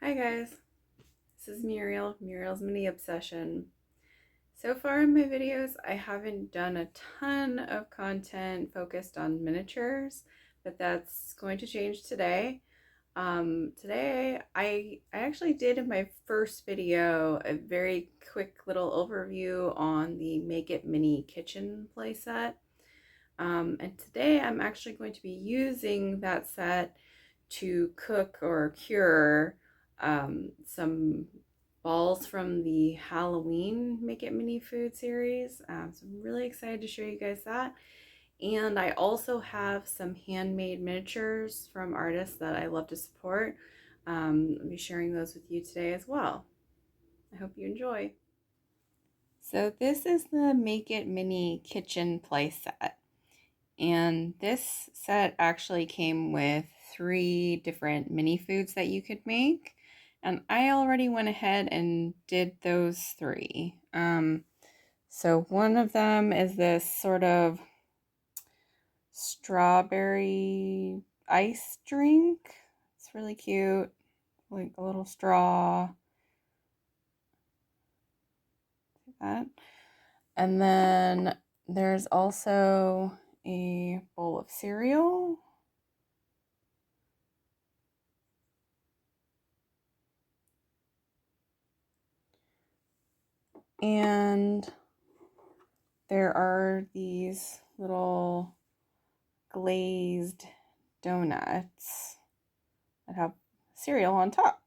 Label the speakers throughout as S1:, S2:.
S1: Hi guys, this is Muriel's Mini Obsession. So far in my videos, I haven't done a ton of content focused on miniatures, but that's going to change today. Today I actually did in my first video a very quick little overview on the Make It Mini kitchen playset. And today I'm actually going to be using that set to cook or cure some balls from the Halloween Make It Mini Food series. So I'm really excited to show you guys that. And I also have some handmade miniatures from artists that I love to support. I'll be sharing those with you today as well. I hope you enjoy. So this is the Make It Mini kitchen play set. And this set actually came with 3 different mini foods that you could make. And I already went ahead and did those 3. So one of them is this sort of strawberry ice drink. It's really cute, like a little straw. Like that. And then there's also a bowl of cereal. And there are these little glazed donuts that have cereal on top.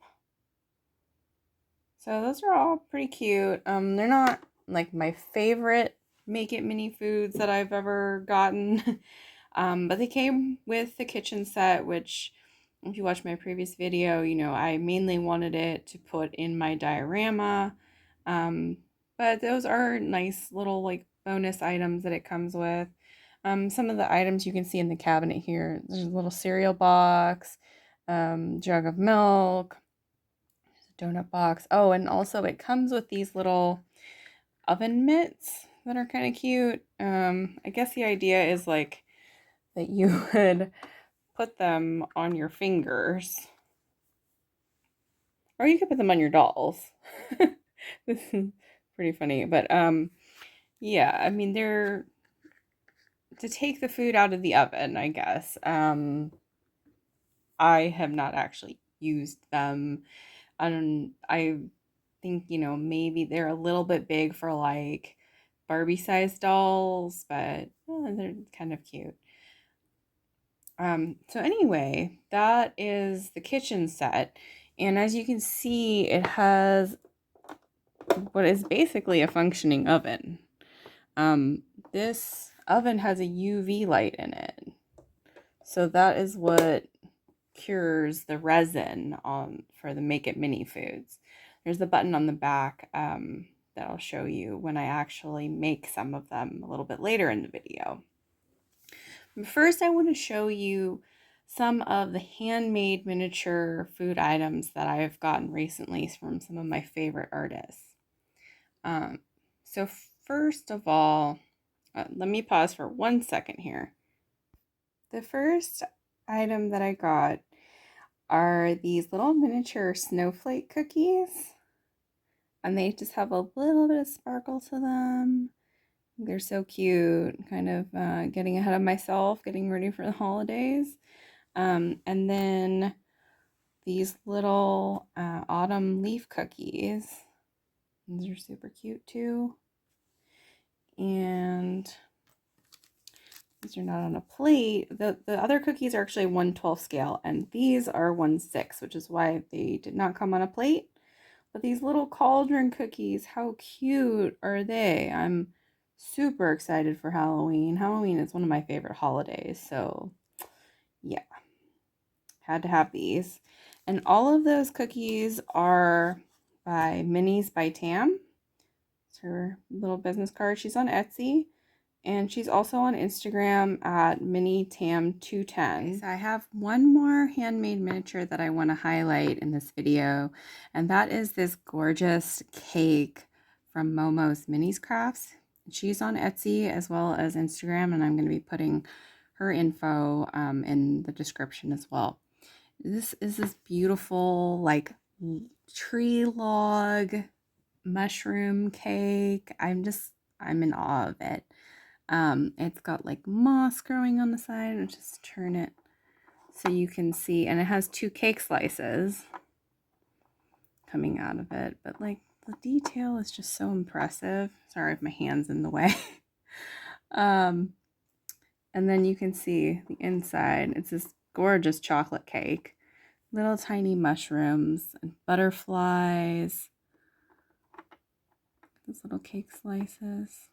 S1: So those are all pretty cute. They're not like my favorite Make It Mini foods that I've ever gotten. But they came with the kitchen set, which if you watch my previous video, you know, I mainly wanted it to put in my diorama. But those are nice little like bonus items that it comes with. Some of the items you can see in the cabinet here. There's a little cereal box, jug of milk, donut box. Oh, and also it comes with these little oven mitts that are kind of cute. I guess the idea is like that you would put them on your fingers, or you could put them on your dolls. This is pretty funny, but yeah, I mean they're to take the food out of the oven, I guess. I have not actually used them. I think, you know, maybe they're a little bit big for like Barbie-sized dolls, but they're kind of cute. So anyway, that is the kitchen set. And as you can see, it has what is basically a functioning oven. This oven has a UV light in it. So that is what cures the resin for the Make It Mini foods. There's the button on the back that I'll show you when I actually make some of them a little bit later in the video. But first, I want to show you some of the handmade miniature food items that I've gotten recently from some of my favorite artists. So first of all, let me pause for 1 second here. The first item that I got are these little miniature snowflake cookies. And they just have a little bit of sparkle to them. They're so cute, kind of getting ahead of myself, getting ready for the holidays. And then these little autumn leaf cookies. These are super cute too. And these are not on a plate. The other cookies are actually 1/12 scale, and these are 1/6, which is why they did not come on a plate. But these little cauldron cookies, how cute are they? I'm super excited for Halloween. Halloween is one of my favorite holidays, so yeah, had to have these. And all of those cookies are by Minis by Tam. It's her little business card. She's on Etsy. And she's also on Instagram at minitam210. So I have one more handmade miniature that I want to highlight in this video. And that is this gorgeous cake from Momos Minis Crafts. She's on Etsy as well as Instagram. And I'm going to be putting her info in the description as well. This is this beautiful like tree log mushroom cake. I'm in awe of it. It's got like moss growing on the side, and just turn it so you can see, and it has 2 cake slices coming out of it, but like the detail is just so impressive. Sorry if my hand's in the way. And then you can see the inside. It's this gorgeous chocolate cake, little tiny mushrooms and butterflies, those little cake slices.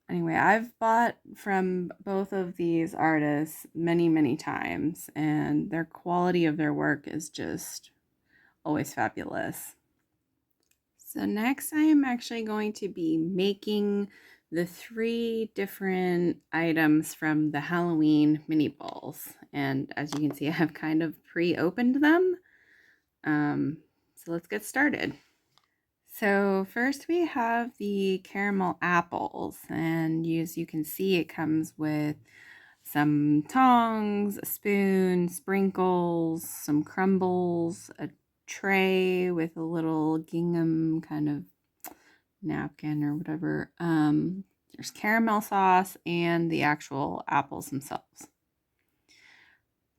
S1: Anyway, I've bought from both of these artists many times, and their quality of their work is just always fabulous. So next I am actually going to be making the 3 different items from the Halloween mini balls. And as you can see, I have kind of pre-opened them. So let's get started. So first we have the caramel apples, and as you can see, it comes with some tongs, a spoon, sprinkles, some crumbles, a tray with a little gingham kind of napkin or whatever. There's caramel sauce and the actual apples themselves.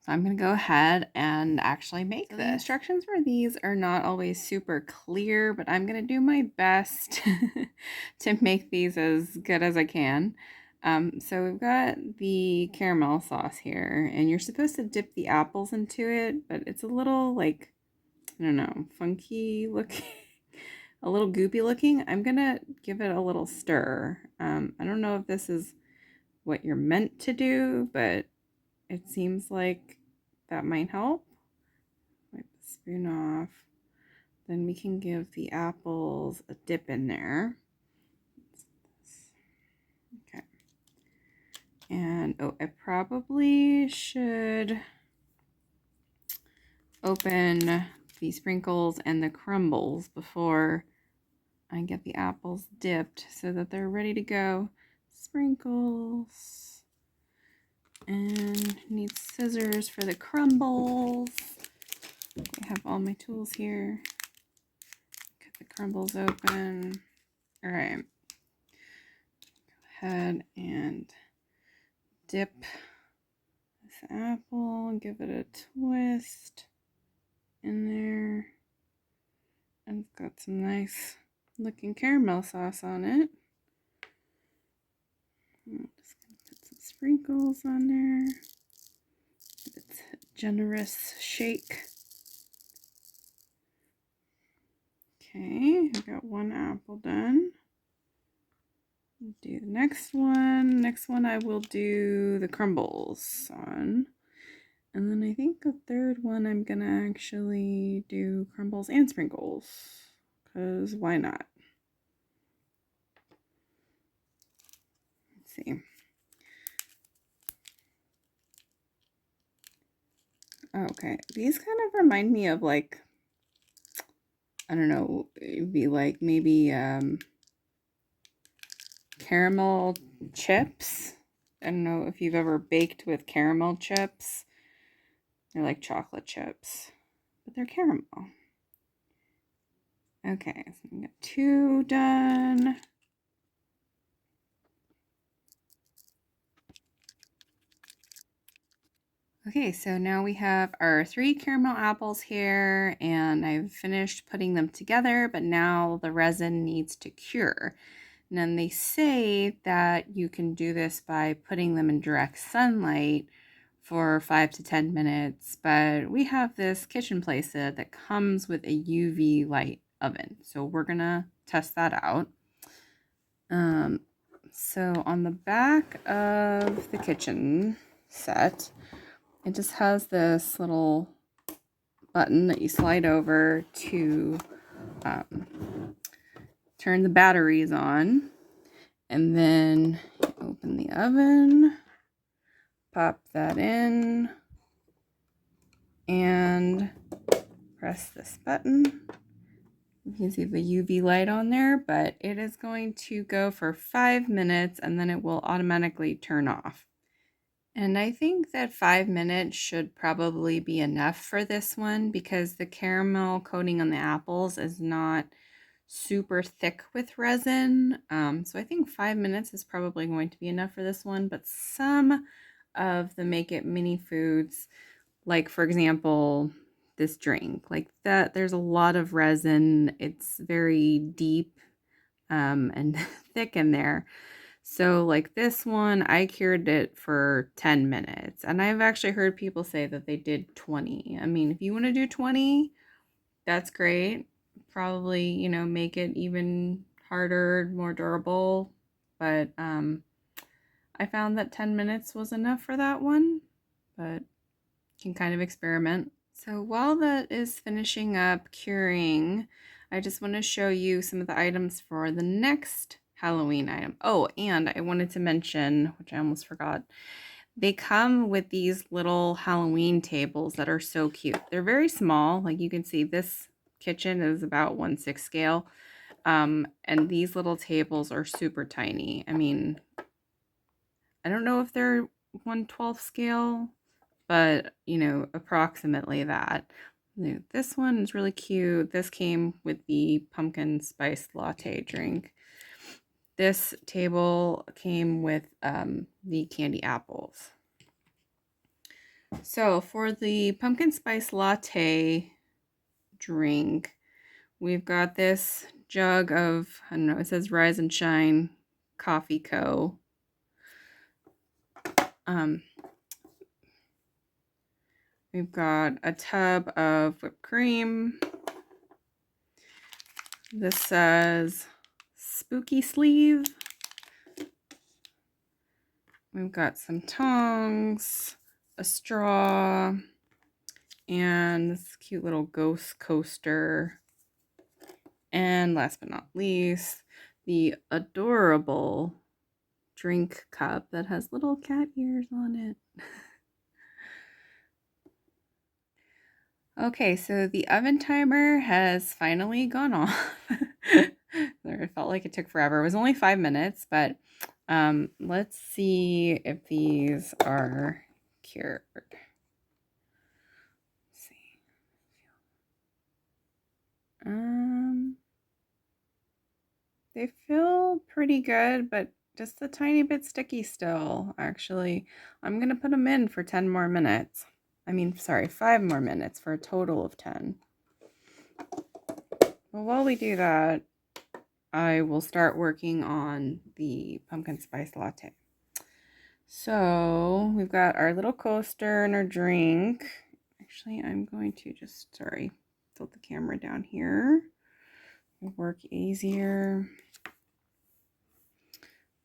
S1: So I'm going to go ahead and actually make this. The instructions for these are not always super clear, but I'm going to do my best to make these as good as I can. So we've got the caramel sauce here, and you're supposed to dip the apples into it, but it's a little like, I don't know, funky looking, a little goopy looking. I'm going to give it a little stir. I don't know if this is what you're meant to do, but it seems like that might help. Wipe the spoon off. Then we can give the apples a dip in there. Okay. And I probably should open the sprinkles and the crumbles before I get the apples dipped so that they're ready to go. Sprinkles. And need scissors for the crumbles. I have all my tools here. Cut the crumbles open. All right. Go ahead and dip this apple and give it a twist in there. And it's got some nice looking caramel sauce on it. I'm just going to put some sprinkles on there. It's a generous shake. Okay, I've got 1 apple done. Do the next one. Next one I will do the crumbles on. And then I think the 3rd one I'm gonna actually do crumbles and sprinkles. Because why not? Let's see. Okay, these kind of remind me of like, I don't know, it'd be like maybe caramel chips. I don't know if you've ever baked with caramel chips. They're like chocolate chips, but they're caramel. Okay, so I'm gonna get 2 done. Okay, so now we have our 3 caramel apples here, and I've finished putting them together, but now the resin needs to cure. And then they say that you can do this by putting them in direct sunlight for 5 to 10 minutes, but we have this kitchen playset that comes with a UV light oven, so we're gonna test that out. So on the back of the kitchen set, it just has this little button that you slide over to turn the batteries on, and then you open the oven, pop that in, and press this button. You can see the UV light on there, but it is going to go for 5 minutes and then it will automatically turn off. And I think that 5 minutes should probably be enough for this one because the caramel coating on the apples is not super thick with resin. So I think 5 minutes is probably going to be enough for this one, but some of the Make It mini foods, like for example, this drink, like that, there's a lot of resin. It's very deep and thick in there. So like this one, I cured it for 10 minutes. And I've actually heard people say that they did 20. I mean, if you want to do 20, that's great. Probably, you know, make it even harder, more durable. But I found that 10 minutes was enough for that one. But you can kind of experiment. So while that is finishing up curing, I just want to show you some of the items for the next Halloween item. Oh, and I wanted to mention, which I almost forgot, they come with these little Halloween tables that are so cute. They're very small. Like you can see, this kitchen is about 1/6 scale. And these little tables are super tiny. I mean, I don't know if they're 1/12 scale, but you know, approximately that. This one is really cute. This came with the pumpkin spice latte drink. This table came with the candy apples. So for the pumpkin spice latte drink, we've got this jug of, I don't know, it says Rise and Shine Coffee Co. We've got a tub of whipped cream. This says Spooky Sleeve. We've got some tongs, a straw, and this cute little ghost coaster. And last but not least, the adorable drink cup that has little cat ears on it. Okay, so the oven timer has finally gone off. It felt like it took forever. It was only 5 minutes, but let's see if these are cured. Let's see. They feel pretty good, but just a tiny bit sticky still, actually. I'm going to put them in for 10 more minutes. I mean, sorry, 5 more minutes for a total of 10. Well, while we do that, I will start working on the pumpkin spice latte. So we've got our little coaster and our drink. Actually, I'm going to just, sorry, tilt the camera down here. It'll work easier.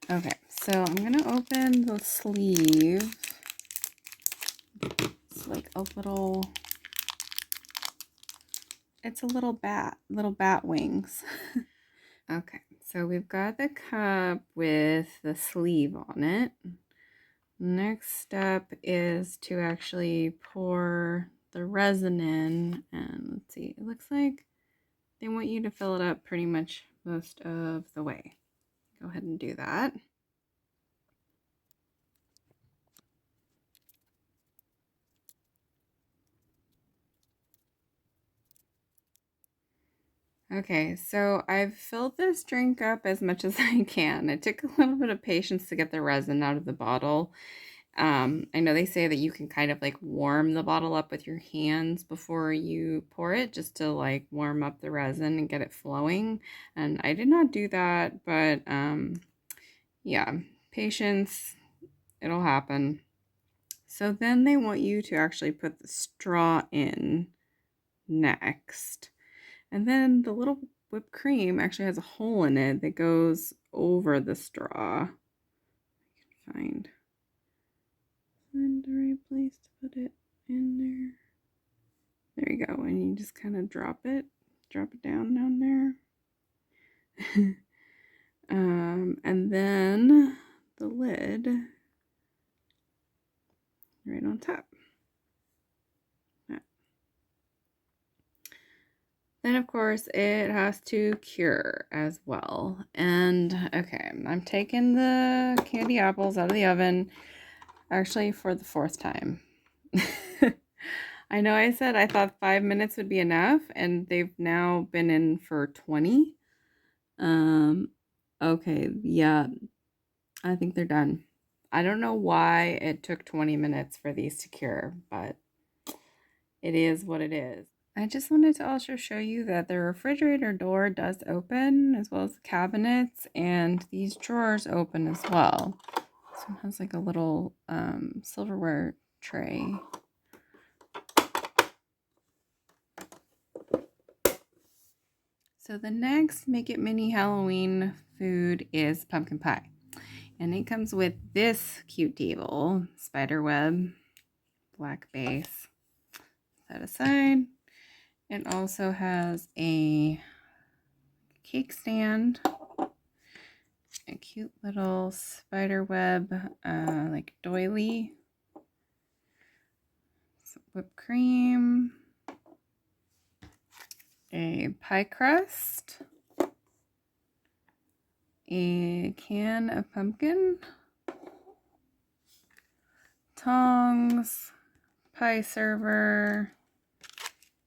S1: Okay, so I'm gonna open the sleeve. It's like a little, it's a little bat wings. Okay, so we've got the cup with the sleeve on it. Next step is to actually pour the resin in, and let's see, it looks like they want you to fill it up pretty much most of the way. Go ahead and do that. Okay, so I've filled this drink up as much as I can. It took a little bit of patience to get the resin out of the bottle. I know they say that you can kind of like warm the bottle up with your hands before you pour it, just to like warm up the resin and get it flowing. And I did not do that, but yeah, patience, it'll happen. So then they want you to actually put the straw in next. And then the little whipped cream actually has a hole in it that goes over the straw. I can find the right place to put it in there. There you go. And you just kind of drop it down there. And then the lid right on top. Then, of course, it has to cure as well. And okay, I'm taking the candy apples out of the oven. Actually, for the fourth time. I know I said I thought 5 minutes would be enough, and they've now been in for 20. Okay, yeah, I think they're done. I don't know why it took 20 minutes for these to cure, but it is what it is. I just wanted to also show you that the refrigerator door does open, as well as the cabinets, and these drawers open as well. So it has like a little silverware tray. So the next Make It Mini Halloween food is pumpkin pie. And it comes with this cute table, spider web, black base. Set aside. It also has a cake stand, a cute little spider web, like doily, some whipped cream, a pie crust, a can of pumpkin, tongs, pie server,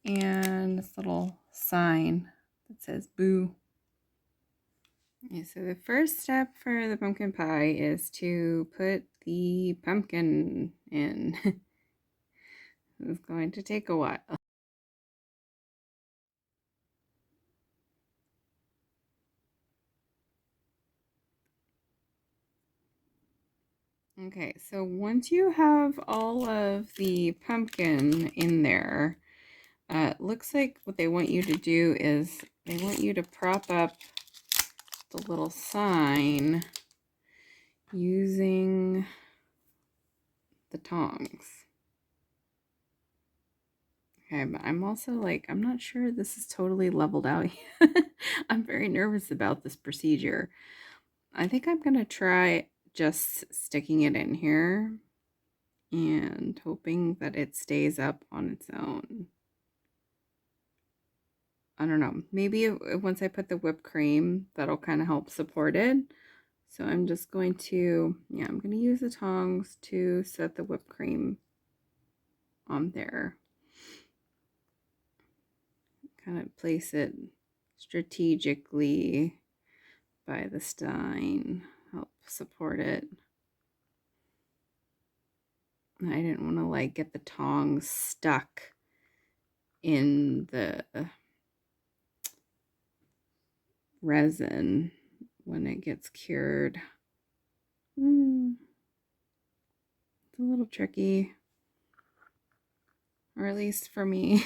S1: and this little sign that says boo. Okay, so the first step for the pumpkin pie is to put the pumpkin in. It's going to take a while. Okay, so once you have all of the pumpkin in there, it looks like what they want you to do is they want you to prop up the little sign using the tongs. Okay, but I'm also like, I'm not sure this is totally leveled out. I'm very nervous about this procedure. I think I'm gonna try just sticking it in here and hoping that it stays up on its own. I don't know. Maybe once I put the whipped cream, that'll kind of help support it. So I'm just going to, yeah, I'm going to use the tongs to set the whipped cream on there. Kind of place it strategically by the stein, help support it. I didn't want to like get the tongs stuck in the resin when it gets cured. It's a little tricky, or at least for me.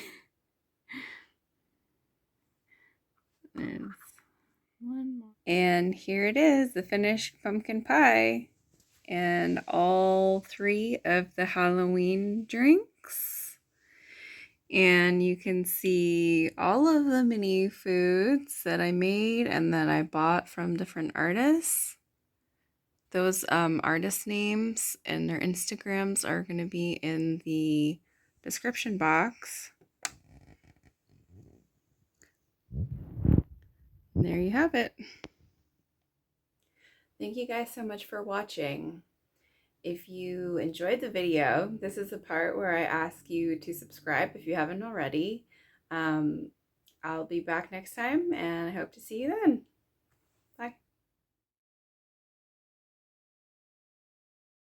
S1: There's one more. And here it is, the finished pumpkin pie and all 3 of the Halloween drinks. And you can see all of the mini foods that I made and that I bought from different artists. Those artist names and their Instagrams are going to be in the description box. There you have it. Thank you guys so much for watching. If you enjoyed the video, this is the part where I ask you to subscribe if you haven't already. I'll be back next time, and I hope to see you then.